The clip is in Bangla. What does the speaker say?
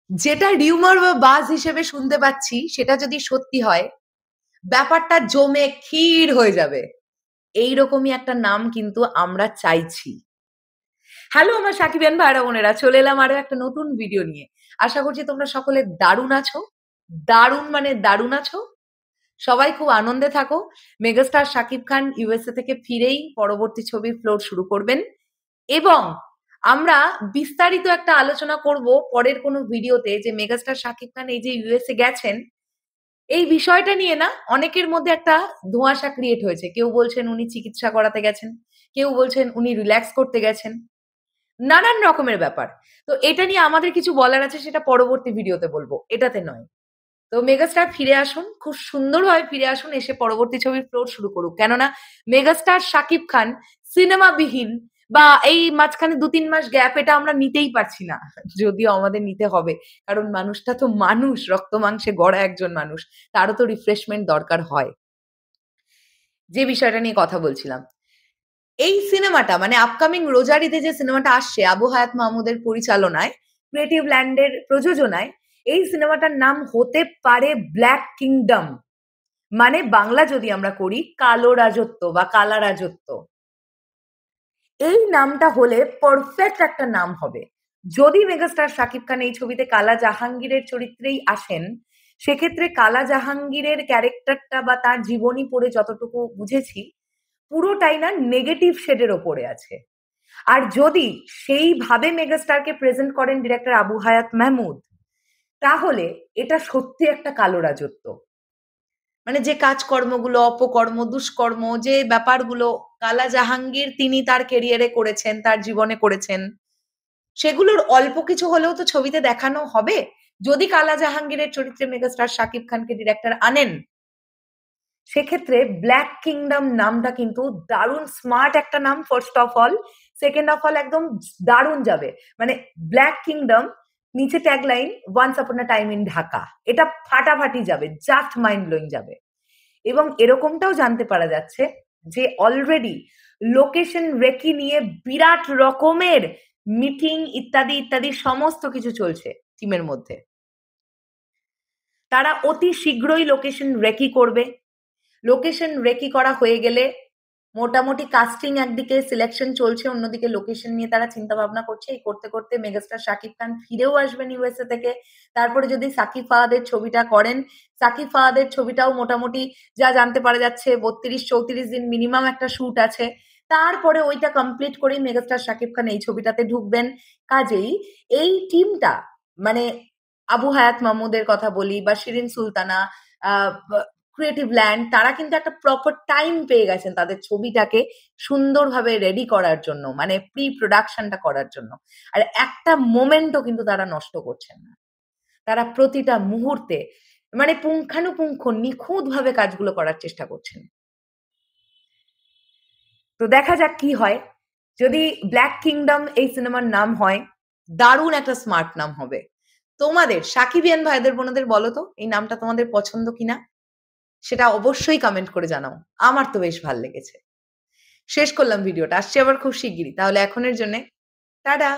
যেটা রিউমার বা বাজ হিসেবে শুনতে পাচ্ছি সেটা যদি সত্যি হয়, ব্যাপারটা জমে ক্ষীর হয়ে যাবে। এইরকমই একটা নাম কিন্তু আমরা চাইছি। হ্যালো আমার সাকিবিয়ান ভাইরা বোনেরা, চলে এলাম আরো একটা নতুন ভিডিও নিয়ে। আশা করছি তোমরা সকলে দারুণ আছো। দারুণ মানে দারুণ আছো। সবাই খুব আনন্দে থাকো। মেগাস্টার শাকিব খান ইউএসএ থেকে ফিরেই পরবর্তী ছবির ফ্লোর শুরু করবেন এবং আমরা বিস্তারিত একটা আলোচনা করব পরের কোনো ভিডিওতে যে মেগাস্টার শাকিব খান এই যে ইউএসএ গেছেন, এই বিষয়টা নিয়ে না অনেকের মধ্যে একটা ধোঁয়াশা ক্রিয়েট হয়েছে। কেউ বলছেন উনি চিকিৎসা করাতে গেছেন, কেউ বলছেন উনি রিল্যাক্স করতে গেছেন, নানান রকমের ব্যাপার। তো এটা নিয়ে আমাদের কিছু বলার আছে, সেটা পরবর্তী ভিডিওতে বলবো, এটাতে নয়। তো মেগাস্টার ফিরে আসুন, খুব সুন্দরভাবে ফিরে আসুন, এসে পরবর্তী ছবির ফ্লোর শুরু করুক। কেননা মেগাস্টার শাকিব খান সিনেমাবিহীন বা এই মাঝখানে ২-৩ মাস গ্যাপ এটা আমরা নিতেই পারছি না, যদিও আমাদের নিতে হবে। কারণ মানুষটা তো মানুষ, রক্ত মাংসে গড়া একজন মানুষ, তারও তো রিফ্রেশমেন্ট দরকার হয়। যে বিষয়টা নিয়ে কথা বলছিলাম, এই সিনেমাটা মানে আপকামিং রোজার ঈদে যে সিনেমাটা আসছে আবু হায়াত মাহমুদের পরিচালনায়, ক্রিয়েটিভ ল্যান্ডের প্রযোজনায়, এই সিনেমাটার নাম হতে পারে ব্ল্যাক কিংডম। মানে বাংলা যদি আমরা করি কালো রাজত্ব বা কালা রাজত্ব। এই নামটা হলে পারফেক্ট একটা নাম হবে। যদি মেগাস্টার শাকিব খান এই ছবিতে কালা জাহাঙ্গীরের চরিত্রেই আসেন, সেক্ষেত্রে কালা জাহাঙ্গীরের ক্যারেক্টারটা বা তার জীবনী পড়ে যতটুকু বুঝেছি, পুরোটাই না নেগেটিভ শেডের ওপরে আছে। আর যদি সেইভাবে মেগাস্টারকে প্রেজেন্ট করেন ডিরেক্টর আবু হায়াত মাহমুদ, তাহলে এটা সত্যি একটা কালো রাজত্ব। মানে যে কাজকর্মগুলো, অপকর্ম, দুষ্কর্ম, যে ব্যাপারগুলো কালা জাহাঙ্গীর তিনি তার কেরিয়ারে করেছেন, তার জীবনে করেছেন, সেগুলোর অল্প কিছু হলেও তো ছবিতে দেখানো হবে। যদি কালা জাহাঙ্গীরের চরিত্রে মেগাস্টার শাকিব খানকে ডিরেক্টর আনেন, সেক্ষেত্রে ব্ল্যাক কিংডম নামটা কিন্তু দারুণ স্মার্ট একটা নাম, first of all. Second of all একদম দারুণ যাবে। মানে ব্ল্যাক কিংডম, নিচে tagline once upon a time in Dhaka. এটা ফাটাফাটি যাবে, জাস্ট মাইন্ড ব্লোয়িং যাবে। এবং এরকমটাও জানতে পারা যাচ্ছে যে অলরেডি লোকেশন রেকি নিয়ে বিরাট রকমের মিটিং ইত্যাদি ইত্যাদি সমস্ত কিছু চলছে টিমের মধ্যে। তারা অতি শীঘ্রই লোকেশন রেকি করবে। লোকেশন রেকি করা হয়ে গেলে মোটামুটি কাস্টিং একদিকে, সিলেকশন চলছে অন্যদিকে, লোকেশন নিয়ে তারা চিন্তা ভাবনা করছে। এই করতে করতে মেগাস্টার শাকিব খান ফিরেও আসবেন ইউএসএ থেকে। তারপরে যদি সাকিব ফাহাদের ছবিটা করেন, সাকিব ফাহাদের ছবিটাও মোটামুটি যা জানতে পারা যাচ্ছে ৩২-৩৪ দিন মিনিমাম একটা শুট আছে। তারপরে ওইটা কমপ্লিট করেই মেগাস্টার শাকিব খান এই ছবিটাতে ঢুকবেন। কাজেই এই টিমটা মানে আবু হায়াত মাহমুদের কথা বলি বা শিরিন সুলতানা, আহ ক্রিয়েটিভ ল্যান্ড, তারা কিন্তু একটা প্রপার টাইম পেয়ে গেছেন তাদের ছবিটাকে সুন্দরভাবে রেডি করার জন্য, মানে প্রি প্রোডাকশনটা করার জন্য। আর একটা মোমেন্টও কিন্তু তারা নষ্ট করছেন না। তারা প্রতিটা মুহূর্তে মানে পুঙ্খানুপুঙ্খ নিখুঁতভাবে কাজগুলো করার চেষ্টা করছেন। তো দেখা যাক কি হয়। যদি ব্ল্যাক কিংডম এই সিনেমার নাম হয়, দারুণ একটা স্মার্ট নাম হবে। তোমাদের সাকিবিয়ান ভাইদের বোনদের বলো তো এই নামটা তোমাদের পছন্দ কিনা, সেটা অবশ্যই কমেন্ট করে জানাও। আমার তো বেশ ভাল লেগেছে। শেষ করলাম ভিডিওটা। আসছি আবার খুব শিগগিরই। তাহলে এখনের জন্যে টাটা।